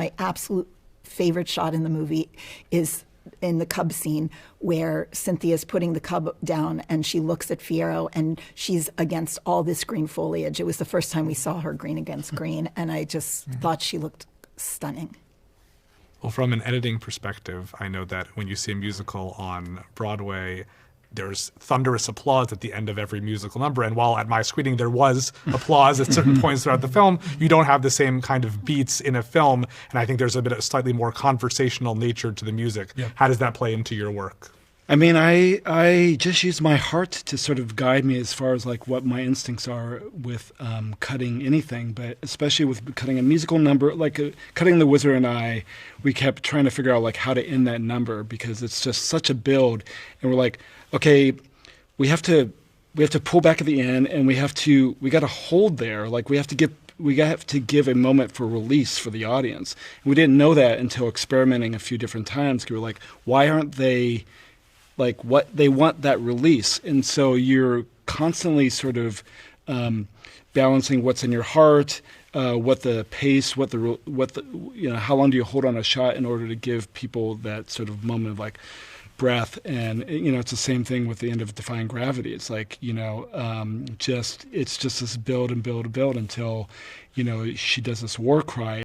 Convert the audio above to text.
My absolute favorite shot in the movie is in the cub scene where Cynthia's putting the cub down and she looks at Fiyero and she's against all this green foliage. It was the first time we saw her green against green, and I just thought she looked stunning. Well, from an editing perspective, I know that when you see a musical on Broadway, there's thunderous applause at the end of every musical number. And while at my screening there was applause at certain points throughout the film, you don't have the same kind of beats in a film. And I think there's a bit of slightly more conversational nature to the music. Yeah. How does that play into your work? I mean, I just use my heart to sort of guide me as far as like what my instincts are with cutting anything, but especially with cutting a musical number, like cutting The Wizard and I, we kept trying to figure out like how to end that number because it's just such a build. And we're like, okay, we have to pull back at the end, and we got to hold there. Like we have to give a moment for release for the audience. And we didn't know that until experimenting a few different times. We were like, why aren't they like what they want that release? And so you're constantly sort of balancing what's in your heart, what the pace, what the how long do you hold on a shot in order to give people that sort of moment of like breath. And it's the same thing with the end of Defying Gravity. It's like it's just this build and build and build until she does this war cry.